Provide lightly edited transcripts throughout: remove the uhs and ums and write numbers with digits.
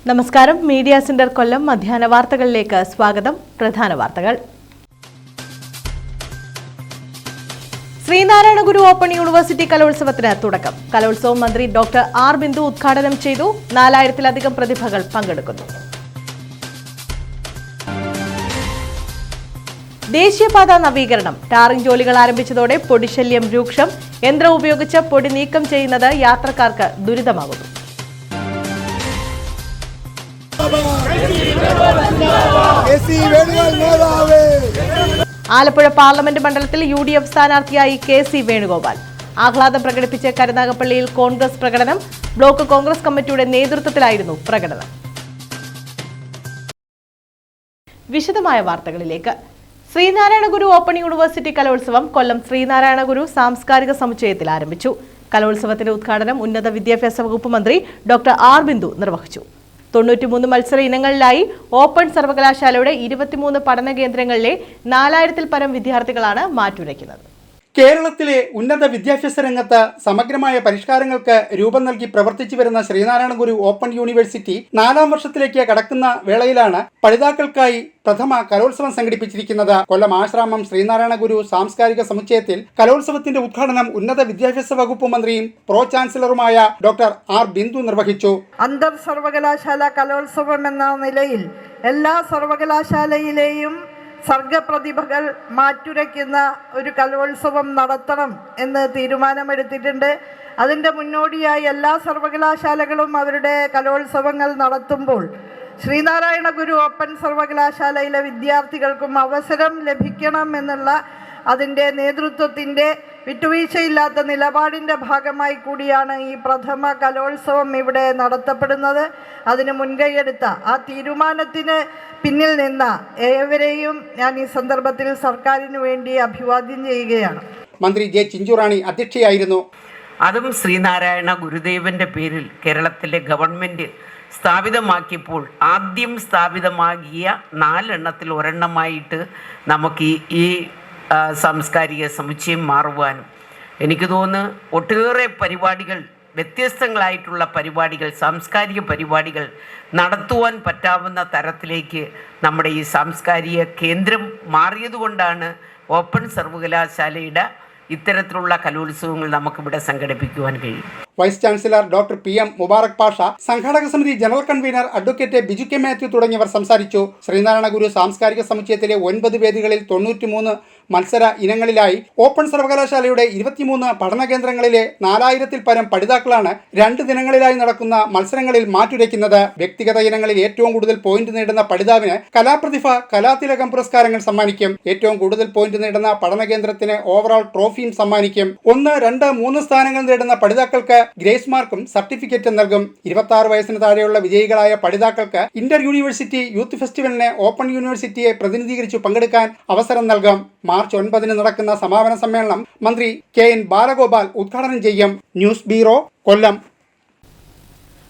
നമസ്കാരം. Media centre കൊല്ലം മധ്യാഹ്ന വാർത്തകളിലേക്ക് സ്വാഗതം. പ്രധാന വാർത്തകൾ. ശ്രീനാരായണ ഗുരു ഓപ്പൺ യൂണിവേഴ്സിറ്റി കലോത്സവത്തിന് തുടക്കം. കലോത്സവം മന്ത്രി ഡോക്ടർ ആർ ബിന്ദു ഉദ്ഘാടനം ചെയ്തു. 4000-ലധികം പ്രതിഭകൾ പങ്കെടുക്കുന്നു. ദേശീയപാത നവീകരണം. ടാറിംഗ് ജോലികൾ ആരംഭിച്ചതോടെ പൊടിശല്യം രൂക്ഷം. യന്ത്രം ഉപയോഗിച്ച് പൊടി നീക്കം ചെയ്യുന്നത് യാത്രക്കാർക്ക് ദുരിതമാകുന്നു. ആലപ്പുഴ പാർലമെന്റ് മണ്ഡലത്തിൽ UDF സ്ഥാനാർത്ഥിയായി KC വേണുഗോപാൽ. ആഹ്ലാദം പ്രകടിപ്പിച്ച് കരുനാഗപ്പള്ളിയിൽ കോൺഗ്രസ് പ്രകടനം. ബ്ലോക്ക് കോൺഗ്രസ് കമ്മിറ്റിയുടെ നേതൃത്വത്തിലായിരുന്നു പ്രകടനം. വിശദമായ വാർത്തകളിലേക്ക്. ശ്രീനാരായണ ഗുരു ഓപ്പൺ യൂണിവേഴ്സിറ്റി കലോത്സവം കൊല്ലം ശ്രീനാരായണ ഗുരു സാംസ്കാരിക സമുച്ചയത്തിൽ ആരംഭിച്ചു. കലോത്സവത്തിന്റെ ഉദ്ഘാടനം ഉന്നത വിദ്യാഭ്യാസ വകുപ്പ് മന്ത്രി ഡോക്ടർ ആർ ബിന്ദു നിർവഹിച്ചു. 93 മത്സര ഇനങ്ങളിലായി ഓപ്പൺ സർവകലാശാലയുടെ 23 പഠന കേന്ദ്രങ്ങളിലെ 4000-ൽ പരം വിദ്യാർത്ഥികളാണ് മാറ്റുരയ്ക്കുന്നത്. കേരളത്തിലെ ഉന്നത വിദ്യാഭ്യാസ രംഗത്ത് സമഗ്രമായ പരിഷ്കാരങ്ങൾക്ക് രൂപം നൽകി പ്രവർത്തിച്ചു വരുന്ന ശ്രീനാരായണ ഗുരു ഓപ്പൺ യൂണിവേഴ്സിറ്റി 4ാം വർഷത്തിലേക്ക് കടക്കുന്ന വേളയിലാണ് പഠിതാക്കൾക്കായി പ്രഥമ കലോത്സവം സംഘടിപ്പിച്ചിരിക്കുന്നത്. കൊല്ലം ആശ്രാമം ശ്രീനാരായണ ഗുരു സാംസ്കാരിക സമുച്ചയത്തിൽ കലോത്സവത്തിന്റെ ഉദ്ഘാടനം ഉന്നത വിദ്യാഭ്യാസ വകുപ്പ് മന്ത്രിയും പ്രോ ചാൻസലറുമായ ഡോക്ടർ ആർ ബിന്ദു നിർവഹിച്ചു. അന്തർ സർവകലാശാല കലോത്സവം എന്ന നിലയിൽ എല്ലാ സർവകലാശാലയിലെയും സർഗപ്രതിഭകൾ മാറ്റുരയ്ക്കുന്ന ഒരു കലോത്സവം നടത്തണം എന്ന് തീരുമാനമെടുത്തിട്ടുണ്ട്. അതിൻ്റെ മുന്നോടിയായി എല്ലാ സർവകലാശാലകളും അവരുടെ കലോത്സവങ്ങൾ നടത്തുമ്പോൾ ശ്രീനാരായണ ഗുരു ഓപ്പൺ സർവകലാശാലയിലെ വിദ്യാർത്ഥികൾക്കും അവസരം ലഭിക്കണം എന്നുള്ള അതിൻ്റെ നേതൃത്വത്തിൻ്റെ വിട്ടുവീഴ്ചയില്ലാത്ത നിലപാടിൻ്റെ ഭാഗമായി കൂടിയാണ് ഈ പ്രഥമ കലോത്സവം ഇവിടെ നടത്തപ്പെടുന്നത്. അതിന് മുൻകൈയെടുത്ത ആ തീരുമാനത്തിന് പിന്നിൽ നിന്ന ഏവരെയും ഞാൻ ഈ സന്ദർഭത്തിൽ സർക്കാരിന് വേണ്ടി അഭിവാദ്യം ചെയ്യുകയാണ്. മന്ത്രി ജെ ചിഞ്ചുറാണി അധ്യക്ഷയായിരുന്നു. അതും ശ്രീനാരായണ ഗുരുദേവന്റെ പേരിൽ കേരളത്തിലെ ഗവൺമെൻറ് സ്ഥാപിതമാക്കിയപ്പോൾ ആദ്യം സ്ഥാപിതമാക്കിയ 4 എണ്ണത്തിൽ ഒരെണ്ണമായിട്ട് നമുക്ക് ഈ സാംസ്കാരിക സമുച്ചയം മാറുവാനും എനിക്ക് തോന്നുന്നു ഒട്ടേറെ പരിപാടികൾ, വ്യത്യസ്തങ്ങളായിട്ടുള്ള പരിപാടികൾ, സാംസ്കാരിക പരിപാടികൾ നടത്തുവാൻ പറ്റാവുന്ന തരത്തിലേക്ക് നമ്മുടെ ഈ സാംസ്കാരിക കേന്ദ്രം മാറിയതുകൊണ്ടാണ് ഓപ്പൺ സർവകലാശാലയുടെ ഇത്തരത്തിലുള്ള കലോത്സവങ്ങൾ നമുക്കിവിടെ സംഘടിപ്പിക്കുവാൻ കഴിയും. Vice chancellor doctor PM Mubarak Pasha, സംഘാടക സമിതി general convener advocate Biju K Mathew തുടങ്ങിയവർ സംസാരിച്ചു. ശ്രീനാരായണ ഗുരു സാംസ്കാരിക സമുച്ചയത്തിലെ 9 വേദികളിൽ 93 മത്സര ഇനങ്ങളിലായി ഓപ്പൺ സർവകലാശാലയുടെ 23 പഠന കേന്ദ്രങ്ങളിലെ 4000-ൽ പരം പഠിതാക്കളാണ് 2 ദിനങ്ങളിലായി നടക്കുന്ന മത്സരങ്ങളിൽ മാറ്റുരയ്ക്കുന്നത്. വ്യക്തിഗത ഇനങ്ങളിൽ ഏറ്റവും കൂടുതൽ പോയിന്റ് നേടുന്ന പഠിതാവിന് കലാപ്രതിഭ, കലാതിലകം പുരസ്കാരങ്ങൾ സമ്മാനിക്കും. ഏറ്റവും കൂടുതൽ പോയിന്റ് നേടുന്ന പഠന കേന്ദ്രത്തിന് ഓവറോൾ ട്രോഫിയും സമ്മാനിക്കും. 1, 2, 3 സ്ഥാനങ്ങൾ നേടുന്ന പഠിതാക്കൾക്ക് ഗ്രേസ് മാർക്കും സർട്ടിഫിക്കറ്റും നൽകും. 26 വയസ്സിന് താഴെയുള്ള വിജയികളായ പഠിതാക്കൾക്ക് ഇന്റർ യൂണിവേഴ്സിറ്റി യൂത്ത് ഫെസ്റ്റിവലിന് ഓപ്പൺ യൂണിവേഴ്സിറ്റിയെ പ്രതിനിധീകരിച്ചു പങ്കെടുക്കാൻ അവസരം നൽകും. മാർച്ച് 9 നടക്കുന്ന സമാപന സമ്മേളനം മന്ത്രി KN ബാലഗോപാൽ ഉദ്ഘാടനം ചെയ്യും. ന്യൂസ് ബ്യൂറോ, കൊല്ലം.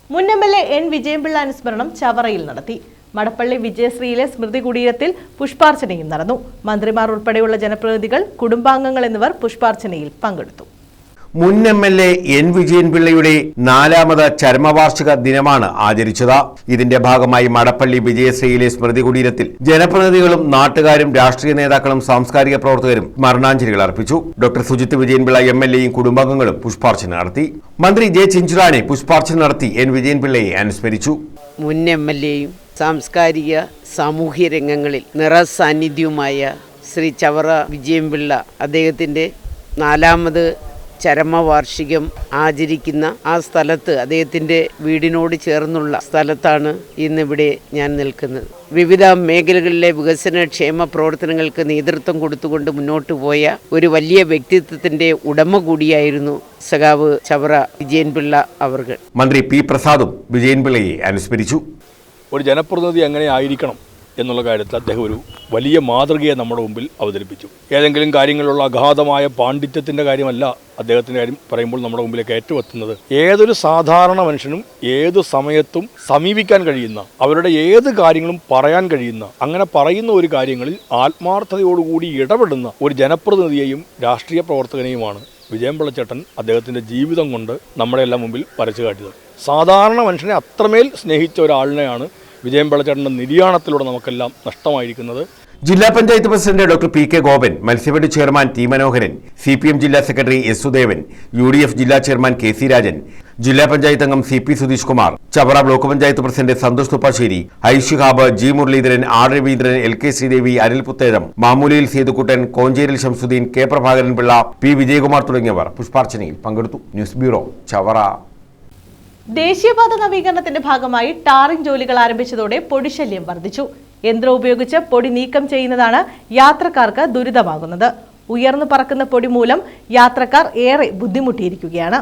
മുൻ MLA N വിജയൻപിള്ള അനുസ്മരണം ചവറയിൽ നടത്തി. മടപ്പള്ളി വിജയശ്രീയിലെ സ്മൃതി കുടീരത്തിൽ പുഷ്പാർച്ചനയും നടന്നു. മന്ത്രിമാർ ഉൾപ്പെടെയുള്ള ജനപ്രതിനിധികൾ, കുടുംബാംഗങ്ങൾ എന്നിവർ പുഷ്പാർച്ചനയിൽ പങ്കെടുത്തു. മുൻ MLA N വിജയൻപിള്ളയുടെ 4ാമത് ചരമവാർഷിക ദിനമാണ് ആചരിച്ചത്. ഇതിന്റെ ഭാഗമായി മടപ്പള്ളി വിജയശ്രീയിലെ സ്മൃതി കുടീരത്തിൽ ജനപ്രതിനിധികളും നാട്ടുകാരും രാഷ്ട്രീയ നേതാക്കളും സാംസ്കാരിക പ്രവർത്തകരും സ്മരണാഞ്ജലികൾ അർപ്പിച്ചു. ഡോക്ടർ സുജിത് വിജയൻപിള്ള MLAയും കുടുംബാംഗങ്ങളും പുഷ്പാർച്ചന നടത്തി. മന്ത്രി ജെ ചിഞ്ചുറാണി പുഷ്പാർച്ചന നടത്തി N വിജയൻപിള്ളയെ അനുസ്മരിച്ചു. മുൻ MLAയും സാംസ്കാരിക സാമൂഹ്യ രംഗങ്ങളിൽ നിറസാന്നിധ്യവുമായ ശ്രീ ചവറ വിജയൻപിള്ള അദ്ദേഹത്തിൻ്റെ 4ാമത് ചരമവാർഷികം ആചരിക്കുന്ന ആ സ്ഥലത്ത്, അദ്ദേഹത്തിൻ്റെ വീടിനോട് ചേർന്നുള്ള സ്ഥലത്താണ് ഇന്നിവിടെ ഞാൻ നിൽക്കുന്നത്. വിവിധ മേഖലകളിലെ വികസന ക്ഷേമ പ്രവർത്തനങ്ങൾക്ക് നേതൃത്വം കൊടുത്തുകൊണ്ട് മുന്നോട്ട് പോയ ഒരു വലിയ വ്യക്തിത്വത്തിൻ്റെ ഉടമ കൂടിയായിരുന്നു സഖാവ് ചവറ വിജയൻപിള്ള അവർ. മന്ത്രി P പ്രസാദും വിജയൻപിള്ളയെ അനുസ്മരിച്ചു. ഒരു ജനപ്രതിനിധി എങ്ങനെ ആയിരിക്കണം എന്നുള്ള കാര്യത്തിൽ അദ്ദേഹം ഒരു വലിയ മാതൃകയെ നമ്മുടെ മുമ്പിൽ അവതരിപ്പിച്ചു. ഏതെങ്കിലും കാര്യങ്ങളിലുള്ള അഗാധമായ പാണ്ഡിത്യത്തിൻ്റെ കാര്യമല്ല അദ്ദേഹത്തിൻ്റെ കാര്യം പറയുമ്പോൾ നമ്മുടെ മുമ്പിലേക്ക് ഏറ്റുവെത്തുന്നത്. ഏതൊരു സാധാരണ മനുഷ്യനും ഏത് സമയത്തും സമീപിക്കാൻ കഴിയുന്ന, അവരുടെ ഏത് കാര്യങ്ങളും പറയാൻ കഴിയുന്ന, അങ്ങനെ പറയുന്ന ഒരു കാര്യങ്ങളിൽ ആത്മാർത്ഥതയോടുകൂടി ഇടപെടുന്ന ഒരു ജനപ്രതിനിധിയെയും രാഷ്ട്രീയ പ്രവർത്തകനെയുമാണ് വിജയൻപിള്ളച്ചേട്ടൻ അദ്ദേഹത്തിൻ്റെ ജീവിതം കൊണ്ട് നമ്മുടെയെല്ലാം മുമ്പിൽ വരച്ചു കാട്ടിയത്. സാധാരണ മനുഷ്യനെ അത്രമേൽ സ്നേഹിച്ച ഒരാളിനെയാണ് വിജയൻപിള്ളച്ചേട്ടൻ്റെ നിര്യാണത്തിലൂടെ നമുക്കെല്ലാം നഷ്ടമായിരിക്കുന്നത്. ജില്ലാ panchayat president doctor P K. Gopan, Matsyafed chairman T. Manoharan, CPM ജില്ലാ സെക്രട്ടറി എസ്. സുദേവൻ, UDF ജില്ലാ ചെയർമാൻ കെ.സി. രാജൻ, ജില്ലാ പഞ്ചായത്ത് അംഗം CP. Sudheesh Kumar, Chavara block panchayat president Santhosh Thuppassery, ഐഷിഹാബ്, G. Muraleedharan, R. Raveendran, LK. Sreedevi, Anil Puthezham, Mamooliyil Sethukuttan, Koncheril Shamsuddin, K. Prabhakaran Pillai, P. Vijayakumar തുടങ്ങിയവർ പുഷ്പാർച്ചനയിൽ പങ്കെടുത്തു. News bureau, Chavara. ദേശീയപാത നവീകരണത്തിന്റെ ഭാഗമായി ടാറിംഗ് ജോലികൾ ആരംഭിച്ചതോടെ പൊടിശല്യം വർദ്ധിച്ചു. യന്ത്രം ഉപയോഗിച്ച് പൊടി നീക്കം ചെയ്യുന്നതാണ് യാത്രക്കാർക്ക് ദുരിതമാകുന്നത്. ഉയർന്നു പറക്കുന്ന പൊടി മൂലം യാത്രക്കാർ ഏറെ ബുദ്ധിമുട്ടിയിരിക്കുകയാണ്.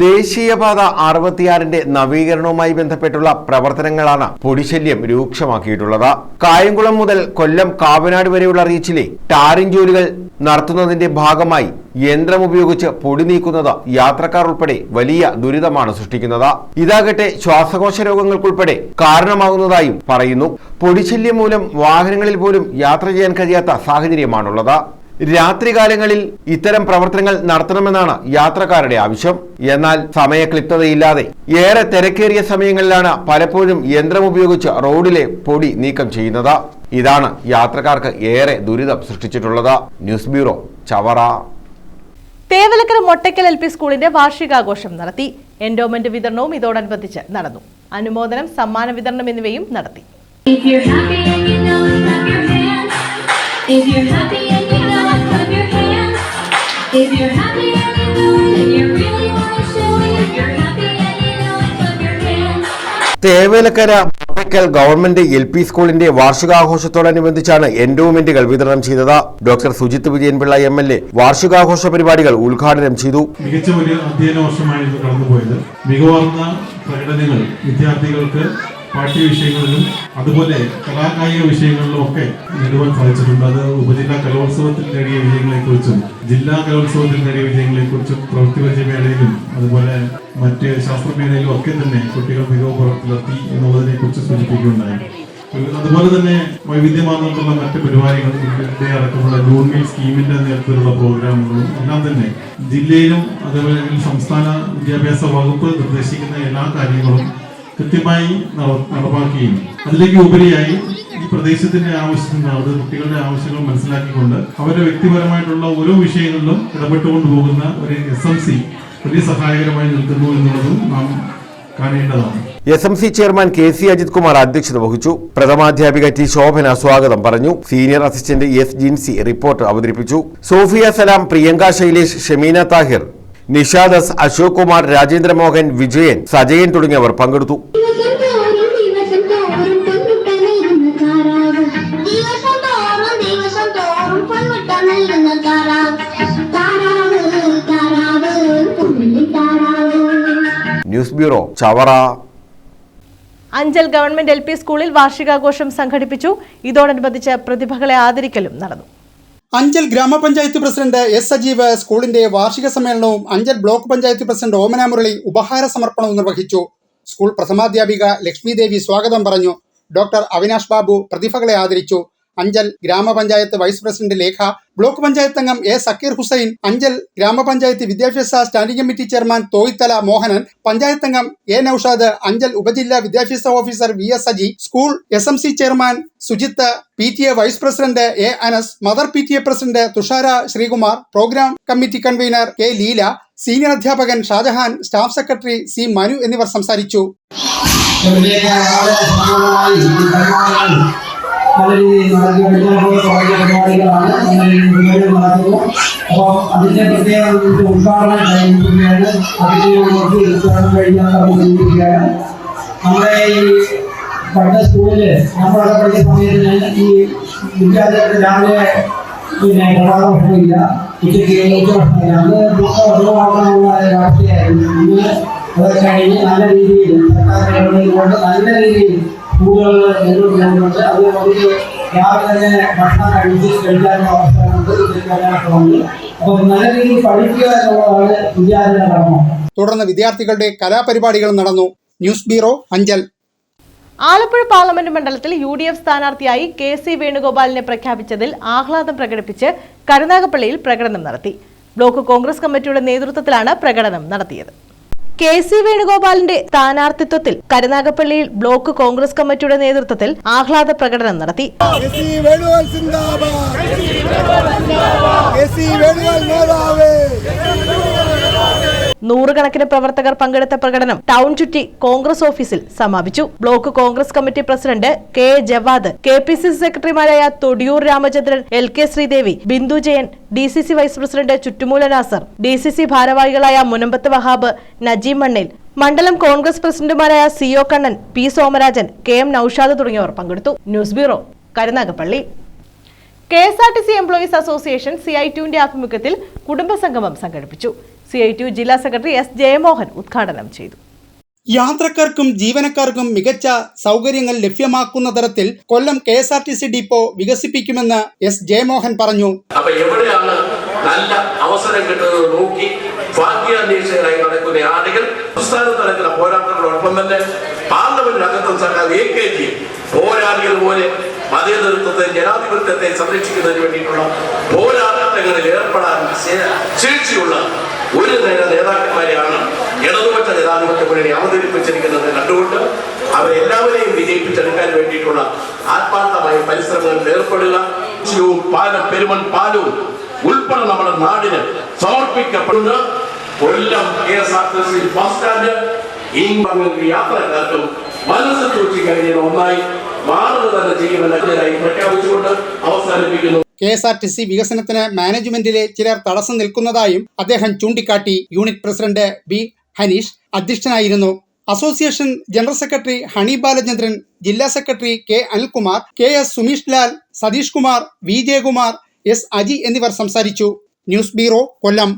ദേശീയപാത 66ന്റെ നവീകരണവുമായി ബന്ധപ്പെട്ടുള്ള പ്രവർത്തനങ്ങളാണ് പൊടിശല്യം രൂക്ഷമാക്കിയിട്ടുള്ളത്. കായംകുളം മുതൽ കൊല്ലം കാവനാട് വരെയുള്ള റീച്ചിലെ ടാറിംഗ് ജോലികൾ നടത്തുന്നതിന്റെ ഭാഗമായി യന്ത്രം ഉപയോഗിച്ച് പൊടി നീക്കുന്നത് യാത്രക്കാർ ഉൾപ്പെടെ വലിയ ദുരിതമാണ് സൃഷ്ടിക്കുന്നത്. ഇതാകട്ടെ ശ്വാസകോശ രോഗങ്ങൾക്കുൾപ്പെടെ കാരണമാകുന്നതായും പറയുന്നു. പൊടിശല്യം മൂലം വാഹനങ്ങളിൽ പോലും യാത്ര ചെയ്യാൻ കഴിയാത്ത സാഹചര്യമാണുള്ളത്. രാത്രികാലങ്ങളിൽ ഇത്തരം പ്രവർത്തനങ്ങൾ നടത്തണമെന്നാണ് യാത്രക്കാരുടെ ആവശ്യം. എന്നാൽ സമയക്ലിപ്തതയില്ലാതെ ഏറെ തിരക്കേറിയ സമയങ്ങളിലാണ് പലപ്പോഴും യന്ത്രം ഉപയോഗിച്ച് റോഡിലെ പൊടി നീക്കം ചെയ്യുന്നത്. ഇതാണ് യാത്രക്കാർക്ക് ഏറെ ദുരിതം സൃഷ്ടിച്ചിട്ടുള്ളത്. News bureau, Chavara. Thevalakkara Mottaykkal LP സ്കൂളിന്റെ വാർഷികാഘോഷം നടത്തി. എൻഡോമെന്റ് വിതരണവും ഇതോടനുബന്ധിച്ച് നടന്നു. അനുമോദനം, സമ്മാന വിതരണം എന്നിവയും നടത്തി. തേവലക്കര മൊട്ടയ്ക്കൽ ഗവൺമെന്റ് LP സ്കൂളിന്റെ വാർഷികാഘോഷത്തോടനുബന്ധിച്ചാണ് എൻഡോമെന്റുകൾ വിതരണം ചെയ്തത്. ഡോക്ടർ സുജിത്ത് വിജയൻപിള്ള MLA വാർഷികാഘോഷ പരിപാടികൾ ഉദ്ഘാടനം ചെയ്തു. മികച്ച ഒരു അധ്യയന വർഷമായിരുന്നു കടന്നുപോയത്. മികവാർന്ന പ്രകടനങ്ങൾ വിദ്യാർത്ഥികൾക്ക് പാഠ്യവിഷയങ്ങളിലും അതുപോലെ കലാകായിക വിഷയങ്ങളിലും ഒക്കെ നേടുവാൻ സാധിച്ചിട്ടുണ്ട്. അത് ഉപജില്ലാ കലോത്സവത്തിൽ നേടിയ വിജയങ്ങളെക്കുറിച്ചും ജില്ലാ കലോത്സവത്തിൽ നേടിയ വിജയങ്ങളെക്കുറിച്ചും പ്രവൃത്തിപരിചയമേളയിലും അതുപോലെ മറ്റ് ശാസ്ത്രമേളയിലും ഒക്കെ തന്നെ കുട്ടികൾ മികവ് പുറത്തിലെത്തി എന്നുള്ളതിനെ കുറിച്ച് സൂചിപ്പിക്കുകയുണ്ടായി. അതുപോലെ തന്നെ വൈവിധ്യമാർന്നിട്ടുള്ള മറ്റ് പരിപാടികൾ, ഇവരുടെ അടക്കമുള്ള ജൂൺ മീൽ സ്കീമിന്റെ നേതൃത്വത്തിലുള്ള പ്രോഗ്രാമുകളും എല്ലാം തന്നെ ജില്ലയിലും അതുപോലെ സംസ്ഥാന വിദ്യാഭ്യാസ വകുപ്പ് നിർദ്ദേശിക്കുന്ന എല്ലാ കാര്യങ്ങളും കൃത്യമായി നടപ്പാക്കുകയും അതിലേക്ക് ഉപരിയായി ഈ പ്രദേശത്തിന്റെ ആവശ്യങ്ങൾ, അത് കുട്ടികളുടെ ആവശ്യങ്ങൾ മനസ്സിലാക്കിക്കൊണ്ട് അവരുടെ വ്യക്തിപരമായിട്ടുള്ള ഓരോ വിഷയങ്ങളിലും ഇടപെട്ടുകൊണ്ട് പോകുന്ന ഒരു SMC വലിയ സഹായകരമായി നിൽക്കുന്നു എന്നുള്ളതും നാം കാണേണ്ടതാണ്. SMC chairman KC Ajith Kumar അധ്യക്ഷത വഹിച്ചു. പ്രഥമാധ്യാപിക T. ശോഭന സ്വാഗതം പറഞ്ഞു. Senior assistant S. Jincy report അവതരിപ്പിച്ചു. സോഫിയ സലാം, പ്രിയങ്ക ശൈലേഷ്, ഷമീന താഹിർ, നിഷാദസ്, അശോക് കുമാർ, രാജേന്ദ്ര മോഹൻ, വിജയൻ, സജയൻ തുടങ്ങിയവർ പങ്കെടുത്തു. News bureau, Chavara. Anchal government LP സ്കൂളിൽ വാർഷികാഘോഷം സംഘടിപ്പിച്ചു. ഇതോടനുബന്ധിച്ച് പ്രതിഭകളെ ആദരിക്കലും നടന്നു. അഞ്ചൽ ഗ്രാമപഞ്ചായത്ത് പ്രസിഡന്റ് S. സജീവ് സ്കൂളിന്റെ വാർഷിക സമ്മേളനവും അഞ്ചൽ ബ്ലോക്ക് പഞ്ചായത്ത് പ്രസിഡന്റ് ഓമന മുരളി ഉപഹാര സമർപ്പണവും നിർവഹിച്ചു. സ്കൂൾ പ്രഥമാധ്യാപിക ലക്ഷ്മി ദേവി സ്വാഗതം പറഞ്ഞു. ഡോക്ടർ അവിനാഷ് ബാബു പ്രതിഭകളെ ആദരിച്ചു. അഞ്ചൽ ഗ്രാമപഞ്ചായത്ത് vice president Lekha, block panchayat അംഗം A. സക്കീർ ഹുസൈൻ, അഞ്ചൽ ഗ്രാമപഞ്ചായത്ത് വിദ്യാഭ്യാസ standing committee chairman Thoyithala Mohanan, panchayat അംഗം A. നൌഷാദ്, അഞ്ചൽ ഉപജില്ലാ വിദ്യാഭ്യാസ officer VS Saji, school SMC chairman Sujith, PTA vice president A. Anas, mother PTA president Thushara Sreekumar, programme committee convener K. Leela, senior അധ്യാപകൻ Shajahan, staff secretary C. Manu എന്നിവർ സംസാരിച്ചു. നല്ല രീതിയിൽ പരിപാടികളാണ് നടത്തുന്നത്. അപ്പോൾ അതിന്റെ പ്രത്യേക ഉദ്ഘാടനം കഴിഞ്ഞിരിക്കുകയാണ്. അതിലേക്ക് ഉദ്ഘാടനം കഴിഞ്ഞാൽ സൂചിപ്പിക്കുകയാണ്. നമ്മുടെ ഈ പഠന സ്കൂളില് നമ്മളൊക്കെ പഠിച്ച സമയത്ത് ഈ വിദ്യാർത്ഥികൾക്ക് രാവിലെ പ്രഭാതഭക്ഷണമില്ല, ഉച്ചയ്ക്ക് ഉച്ചഭക്ഷണമില്ല. അന്ന് മാത്രമുള്ള അവസ്ഥയായിരുന്നു. ഇന്ന് അത് കഴിഞ്ഞ് നല്ല രീതിയിൽ സർക്കാർ ഇടപെടലുകൊണ്ട് നല്ല രീതിയിൽ സ്കൂളുകൾ നേരിടുന്നുണ്ട്. അത് നമുക്ക് രാവിലെ തന്നെ ഭക്ഷണം കഴിക്കാനുള്ള അവസരമുണ്ട്. അപ്പോൾ നല്ല രീതിയിൽ പഠിക്കുക എന്നുള്ളതാണ് വിദ്യാർത്ഥിയുടെ കടമ. തുടർന്ന് വിദ്യാർത്ഥികളുടെ കലാപരിപാടികൾ നടന്നു. News bureau, Anchal. Alappuzha parliament മണ്ഡലത്തിൽ UDF സ്ഥാനാർത്ഥിയായി KC വേണുഗോപാലിനെ പ്രഖ്യാപിച്ചതിൽ ആഹ്ലാദം പ്രകടിപ്പിച്ച് കരുനാഗപ്പള്ളിയിൽ പ്രകടനം നടത്തി. ബ്ലോക്ക് കോൺഗ്രസ് കമ്മിറ്റിയുടെ നേതൃത്വത്തിലാണ് പ്രകടനം നടത്തിയത്. KC വേണുഗോപാലിന്റെ സ്ഥാനാർത്ഥിത്വത്തിൽ കരുനാഗപ്പള്ളിയിൽ ബ്ലോക്ക് കോൺഗ്രസ് കമ്മിറ്റിയുടെ നേതൃത്വത്തിൽ ആഹ്ലാദ പ്രകടനം നടത്തി. നൂറുകണക്കിന് പ്രവർത്തകർ പങ്കെടുത്ത പ്രകടനം ടൗൺ ചുറ്റി കോൺഗ്രസ് ഓഫീസിൽ സമാപിച്ചു. Block Congress committee president K. Jawad, KPCC സെക്രട്ടറിമാരായ Thodiyoor Ramachandran, LK Sreedevi, Bindu Jayan, DCC vice president Chuttumoola Nasar, DCC ഭാരവാഹികളായ മുനമ്പത്ത് വഹാബ്, നജീം മണ്ണിൽ, മണ്ഡലം കോൺഗ്രസ് പ്രസിഡന്റുമാരായ CO Kannan, P. Somarajan, KM Noushad തുടങ്ങിയവർ പങ്കെടുത്തു. News bureau, Karunagappally. KSRTC employees association CI2ന്റെ ആഭിമുഖ്യത്തിൽ കുടുംബസംഗമം സംഘടിപ്പിച്ചു. CI2 ജില്ലാ സെക്രട്ടറി S. ജയമോഹൻ ഉദ്ഘാടനം ചെയ്തു. യാത്രക്കാർക്കും ജീവനക്കാർക്കും മികച്ച സൗകര്യങ്ങൾ ലഭ്യമാക്കുന്ന തരത്തിൽ കൊല്ലം KSRTC ഡിപ്പോ വികസിപ്പിക്കുമെന്ന് S. ജയമോഹൻ പറഞ്ഞു. എവിടെയാണ് നല്ല അവസരം കിട്ടുന്നത് നോക്കി ഭാഗ്യാന്വേഷകരായി നടക്കുന്ന ആളുകൾ സംസ്ഥാനത്ത് നടക്കുന്ന പോരാട്ടങ്ങളോടൊപ്പം തന്നെ പാർലമെന്റിനകത്തും സർക്കാർ AKG പോരാളികൾ പോലെ മതേതരത്വത്തെ ജനാധിപത്യത്തെ സംരക്ഷിക്കുന്നതിന് വേണ്ടിയിട്ടുള്ള പോരാട്ടങ്ങളിൽ ഏർപ്പെടാൻ ശേഷിയുള്ള ഒരു നേതാക്കന്മാരെയാണ് ഇടതുപക്ഷ ജനാധിപത്യ മുന്നണി അവതരിപ്പിച്ചിരിക്കുന്നത് കണ്ടുകൊണ്ട് അവരെല്ലാവരെയും വിജയിപ്പിച്ചെടുക്കാൻ വേണ്ടിയിട്ടുള്ള ആത്മാർത്ഥമായ പരിശ്രമങ്ങളിൽ ഏർപ്പെടുക. പാലം പെരുമൺ പാലവും ഉൾപ്പെടെ നമ്മുടെ നാടിന് സമർപ്പിക്കപ്പെടുന്ന കൊല്ലം KSRTC ബസ് സ്റ്റാൻഡ് ഈ യാത്രക്കാർക്കും മനസ്സ് സൂക്ഷിക്കാൻ ഒന്നായി മാറുക തന്നെ ചെയ്യുമെന്നായി പ്രഖ്യാപിച്ചുകൊണ്ട് അവസാനിപ്പിക്കുന്നു. KSRTC വികസനത്തിന് മാനേജ്മെന്റിലെ ചിലർ തടസ്സം നിൽക്കുന്നതായും അദ്ദേഹം ചൂണ്ടിക്കാട്ടി. Unit president B. ഹനീഷ് അധ്യക്ഷനായിരുന്നു. Association general secretary Honey Balachandran, ജില്ലാ secretary K. Anilkumar, KS Sumeesh Lal, Satheesh Kumar, V. Jayakumar, S. Aji എന്നിവർ സംസാരിച്ചു. ന്യൂസ് ബ്യൂറോ, കൊല്ലം.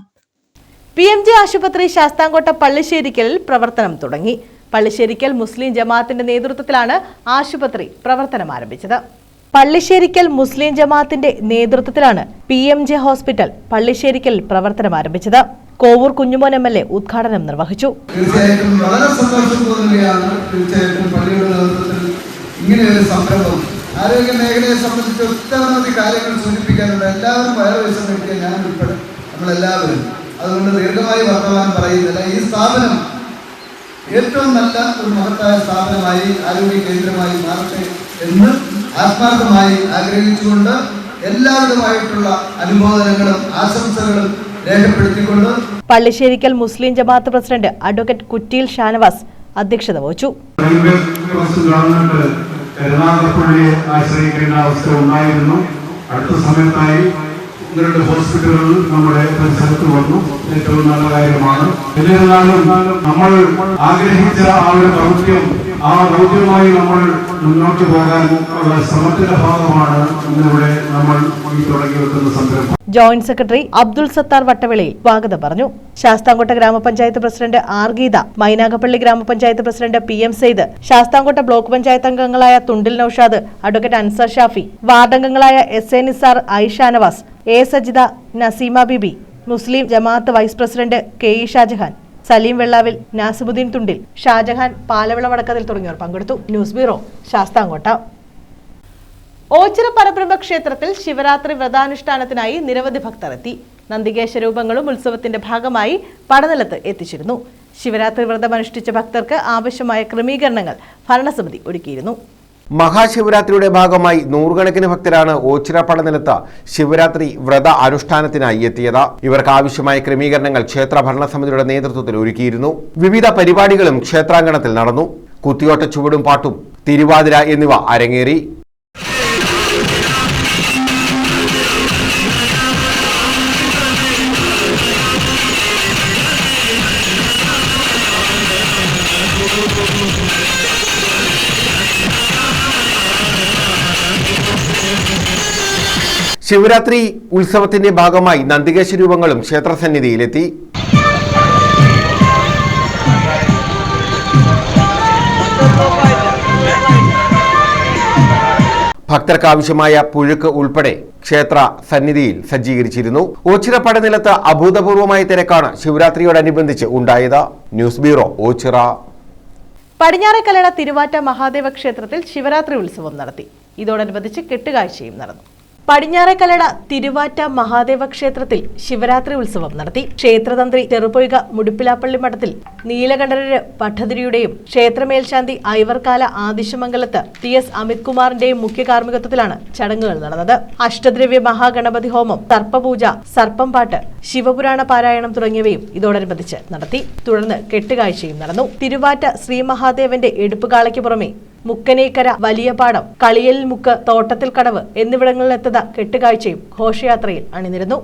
PMJ ആശുപത്രി ശാസ്താംകോട്ട പള്ളിശ്ശേരിക്കലിൽ പ്രവർത്തനം തുടങ്ങി. പള്ളിശ്ശേരിക്കൽ മുസ്ലിം ജമാഅത്തിന്റെ നേതൃത്വത്തിലാണ് ആശുപത്രി പ്രവർത്തനം ആരംഭിച്ചത്. പള്ളിശ്ശേരിക്കൽ മുസ്ലിം ജമാഅത്തിന്റെ നേതൃത്വത്തിലാണ് PMJ ഹോസ്പിറ്റൽ പള്ളിശ്ശേരിക്കൽ പ്രവർത്തനം ആരംഭിച്ചത്. കോവൂർ കുഞ്ഞുമോൻ MLA ഉദ്ഘാടനം നിർവഹിച്ചു. തീർച്ചയായിട്ടും വളരെ സന്തോഷം തോന്നുകയാണ്. തീർച്ചയായിട്ടും പള്ളിയുടെ നേതൃത്വത്തിൽ ഇങ്ങനെ ഒരു സംരംഭം ആരോഗ്യ മേഖലയെ സംബന്ധിച്ച് ഒട്ടനവധി കാര്യങ്ങൾ സൂചിപ്പിക്കാനുണ്ട്. എല്ലാവരും വയറുവേഷം കഴിക്കുക, ഞാൻ ഉൾപ്പെടെ നമ്മളെല്ലാവരും. അതുകൊണ്ട് ദീർഘമായി വർത്തമാനം പറയുന്നില്ല. ഈ സ്ഥാപനം ഏറ്റവും നല്ല ഒരു മഹത്തായ സ്ഥാപനമായി ആരോഗ്യ കേന്ദ്രമായി മാറട്ടെ എന്ന് ആത്മാർത്ഥമായി ആഗ്രഹിച്ചുകൊണ്ട് എല്ലാവിധമായിട്ടുള്ള അനുമോദനങ്ങളും ആശംസകളും രേഖപ്പെടുത്തിക്കൊണ്ട് പള്ളിശ്ശേരിക്കൽ മുസ്ലിം ജമാഅത്ത് പ്രസിഡന്റ് അഡ്വക്കേറ്റ് കുറ്റിയിൽ ഷാനവാസ് അധ്യക്ഷത വഹിച്ചു. കരുനാഗപ്പള്ളിയെ ആശ്രയിക്കേണ്ട അവസ്ഥ ഉണ്ടായിരുന്നു. അടുത്ത സമയത്തായി 2 ഹോസ്പിറ്റലുകൾ നമ്മുടെ പരിസരത്ത് വന്നു. ഏറ്റവും നല്ല കാര്യമാണ്. എന്നിരുന്നാലും നമ്മൾ ആഗ്രഹിച്ച ആ ഒരു ദൗത്യം, ആ ദൗത്യമായി നമ്മൾ മുന്നോട്ട് പോകാൻ ഉള്ള ശ്രമത്തിന്റെ ഭാഗമാണ് ഇന്നിവിടെ നമ്മൾ തുടങ്ങി വെക്കുന്ന സംരംഭം. ജോയിന്റ് സെക്രട്ടറി അബ്ദുൾ സത്താർ വട്ടവിളയിൽ സ്വാഗതം പറഞ്ഞു. ശാസ്താംകോട്ട ഗ്രാമപഞ്ചായത്ത് പ്രസിഡന്റ് R. ഗീത, മൈനാഗപ്പള്ളി ഗ്രാമപഞ്ചായത്ത് president PM Sayed, Sasthamkotta block panchayat അംഗങ്ങളായ തുണ്ടിൽ നൌഷാദ്, അഡ്വക്കേറ്റ് അൻസർ ഷാഫി, വാർഡംഗങ്ങളായ SA Nisar, I. Shanavas, A. Sajitha, Naseema Beevi, Muslim Jamaath vice president KE Shajahan, Saleem Vellavil, Nasimuddin Thundil, Shajahan Palavila Vadakkathil തുടങ്ങിയവർ പങ്കെടുത്തു. News bureau, Sasthamkotta. ഓച്ചിറ പരബ്രഹ്മ ക്ഷേത്രത്തിൽ ശിവരാത്രി വ്രതാനുഷ്ഠാനത്തിനായി നിരവധി ഭക്തർ എത്തി. നന്ദികേശ രൂപങ്ങളും ഉത്സവത്തിന്റെ ഭാഗമായി പടനിലത്ത് എത്തിച്ചിരുന്നു. ശിവരാത്രി വ്രതമനുഷ്ഠിച്ച ഭക്തർക്ക് ആവശ്യമായ ക്രമീകരണങ്ങൾ ഭരണസമിതി ഒരുക്കിയിരുന്നു. മഹാശിവരാത്രിയുടെ ഭാഗമായി നൂറുകണക്കിന് ഭക്തരാണ് ഓച്ചിറ പടനിലത്ത് ശിവരാത്രി വ്രത അനുഷ്ഠാനത്തിനായി എത്തിയത്. ഇവർക്ക് ആവശ്യമായ ക്രമീകരണങ്ങൾ ക്ഷേത്ര ഭരണസമിതിയുടെ നേതൃത്വത്തിൽ ഒരുക്കിയിരുന്നു. വിവിധ പരിപാടികളും ക്ഷേത്രാങ്കണത്തിൽ നടന്നു. കുത്തിയോട്ട ചുവടും പാട്ടും തിരുവാതിര എന്നിവ അരങ്ങേറി. ശിവരാത്രി ഉത്സവത്തിന്റെ ഭാഗമായി നന്ദികേശ രൂപങ്ങളും ക്ഷേത്രസന്നിധിയിലെത്തി. ഭക്തർക്ക് ആവശ്യമായ പുഴുക്ക് ഉൾപ്പെടെ ക്ഷേത്ര സന്നിധിയിൽ സജ്ജീകരിച്ചിരുന്നു. ഓച്ചിറ പടനിലത്ത് അഭൂതപൂർവമായ തിരക്കാണ് ശിവരാത്രിയോടനുബന്ധിച്ച് ഉണ്ടായത്. News bureau, Ochira. പടിഞ്ഞാറേക്കല്ലട തിരുവാറ്റ മഹാദേവ ക്ഷേത്രത്തിൽ ശിവരാത്രി ഉത്സവം നടത്തി. ഇതോടനുബന്ധിച്ച് കെട്ടുകാഴ്ചയും നടന്നു. പടിഞ്ഞാറേക്കലട തിരുവാറ്റ മഹാദേവ ക്ഷേത്രത്തിൽ ശിവരാത്രി ഉത്സവം നടത്തി. ക്ഷേത്രതന്ത്രി ചെറുപൊയ്ക മുടിപ്പിലാപ്പള്ളി മഠത്തിൽ നീലകണ്ഠരര് പദ്ധതിയുടെയും ക്ഷേത്രമേൽശാന്തി ഐവർകാല ആദിശമംഗലത്ത് TS അമിത് കുമാറിന്റെയും മുഖ്യ കാർമ്മികത്വത്തിലാണ് ചടങ്ങുകൾ നടന്നത്. അഷ്ടദ്രവ്യ മഹാഗണപതി ഹോമം, സർപ്പപൂജ, സർപ്പംപാട്ട്, ശിവപുരാണ പാരായണം തുടങ്ങിയവയും ഇതോടനുബന്ധിച്ച് നടത്തി. തുടർന്ന് കെട്ടുകാഴ്ചയും നടന്നു. തിരുവാറ്റ ശ്രീ മഹാദേവന്റെ എടുപ്പുകാളയ്ക്ക് പുറമെ മുക്കനേക്കര, വലിയപാടം, കളിയൽ മുക്ക്, തോട്ടത്തിൽ കടവ് എന്നിവിടങ്ങളിലെത്തുന്ന കെട്ടുകാഴ്ചയും ഘോഷയാത്രയിൽ അണിനിരുന്നു.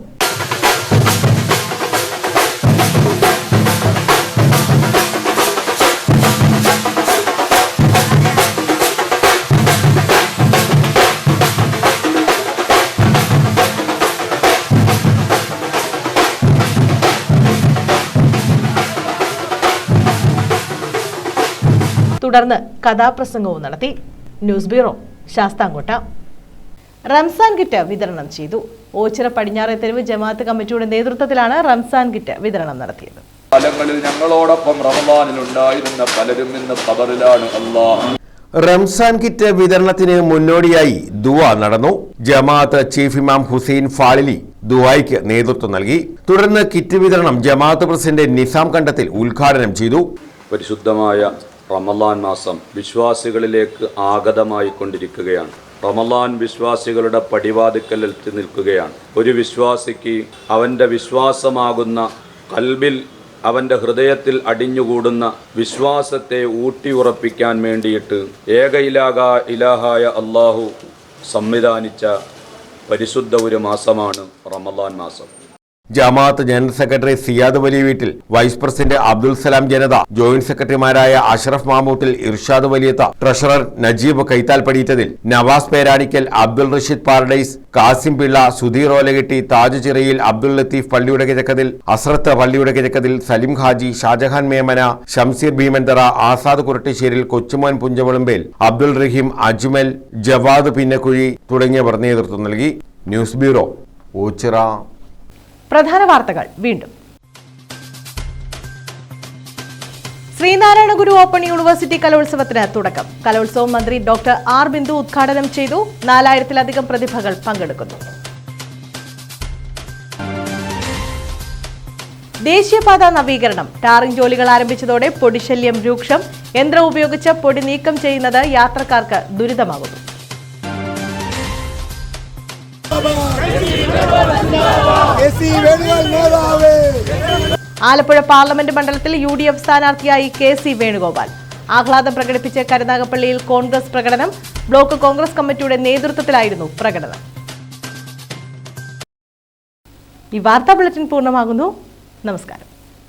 തുടർന്ന് കഥാപ്രസംഗവും നടത്തി. News bureau, Sasthamkotta. Ramzan kit വിതരണം ചെയ്തു. ഓച്ചിറ പടിഞ്ഞാറെ തെരുവ് ജമാഅത്ത് കമ്മിറ്റിയുടെ നേതൃത്വത്തിലാണ് റംസാൻ കിറ്റ് വിതരണം നടത്തിയത്. കാലങ്ങളിൽ ഞങ്ങളോടൊപ്പം റമദാനിലുണ്ടായിരുന്ന പലരും ഇന്ന് ഖബറിലാണ്. അല്ലാഹ് റംസാൻ കിറ്റ് വിതരണത്തിന് മുന്നോടിയായി ദുആ നടന്നു. ജമാഅത്ത് ചീഫ് ഇമാം ഹുസൈൻ ഫാളിലി ദുആയ്ക്ക് നേതൃത്വം നൽകി. തുടർന്ന് കിറ്റ് വിതരണം ജമാഅത്ത് പ്രസിഡന്റ് നിസാം കണ്ടത്തിൽ ഉദ്ഘാടനം ചെയ്തു. പരിശുദ്ധമായ റമദാൻ മാസം വിശ്വാസികളിലേക്ക് ആഗതമായി കൊണ്ടിരിക്കുകയാണ്. റമദാൻ വിശ്വാസികളുടെ പടിവാതിക്കൽ എത്തി നിൽക്കുകയാണ്. ഒരു വിശ്വാസിക്ക് അവൻ്റെ വിശ്വാസമാകുന്ന കൽബിൽ, അവൻ്റെ ഹൃദയത്തിൽ അടിഞ്ഞുകൂടുന്ന വിശ്വാസത്തെ ഊട്ടിയുറപ്പിക്കാൻ വേണ്ടിയിട്ട് ഏക ഇലാഹായ അള്ളാഹു സംവിധാനിച്ച പരിശുദ്ധ ഒരു മാസമാണ് റമദാൻ മാസം. ജമാഅത്ത് ജനറൽ സെക്രട്ടറി സിയാദ് വലിയ വീട്ടിൽ, വൈസ് പ്രസിഡന്റ് അബ്ദുൽ സലാം ജനത, ജോയിന്റ് സെക്രട്ടറിമാരായ അഷ്റഫ് മാമൂത്തിൽ, ഇർഷാദ് വലിയത്ത, ട്രഷറർ നജീബ് കൈത്താൽ പടിയിട്ടതിൽ, നവാസ് പേരാണിക്കൽ, അബ്ദുൾ റഷീദ് പാരഡൈസ്, കാസിം പിള്ള, സുധീർ ഓലകെട്ടി, താജ് ചിറയിൽ, അബ്ദുൽ ലത്തീഫ് പള്ളിയുടെ കിഴക്കതിൽ, അസ്രത്ത് പള്ളിയുടെ കിഴക്കതിൽ, സലിം ഹാജി, ഷാജഹാൻ മേമന, ഷംസീർ ഭീമന്തറ, ആസാദ് കുരട്ടിശ്ശേരിൽ, കൊച്ചുമോൻ പുഞ്ചവളുമ്പേൽ, അബ്ദുൾ റഹീം, അജ്മൽ, ജവാദ് പിന്നക്കുഴി തുടങ്ങിയവർ നേതൃത്വം നൽകി. News bureau, Ochira. പ്രധാന വാർത്തകൾ വീണ്ടും. ശ്രീനാരായണ ഗുരു ഓപ്പൺ യൂണിവേഴ്സിറ്റി കലോത്സവത്തിന് തുടക്കം. കലോത്സവം മന്ത്രി ഡോക്ടർ ആർ ബിന്ദു ഉദ്ഘാടനം ചെയ്തു. 4000-ലധികം പ്രതിഭകൾ പങ്കെടുക്കുന്നു. ദേശീയപാത നവീകരണം, ടാറിംഗ് ജോലികൾ ആരംഭിച്ചതോടെ പൊടിശല്യം രൂക്ഷം. യന്ത്രം ഉപയോഗിച്ച് പൊടി നീക്കം ചെയ്യുന്നത് യാത്രക്കാർക്ക് ദുരിതമാകുന്നു. ആലപ്പുഴ പാർലമെന്റ് മണ്ഡലത്തിൽ UDF സ്ഥാനാർത്ഥിയായി KC വേണുഗോപാൽ. ആഹ്ലാദം പ്രകടിപ്പിച്ച് കരുനാഗപ്പള്ളിയിൽ കോൺഗ്രസ് പ്രകടനം. ബ്ലോക്ക് കോൺഗ്രസ് കമ്മിറ്റിയുടെ നേതൃത്വത്തിലായിരുന്നു പ്രകടനം. ഈ വാർത്താ ബുള്ളറ്റിൻ പൂർണ്ണമാകുന്നു. നമസ്കാരം.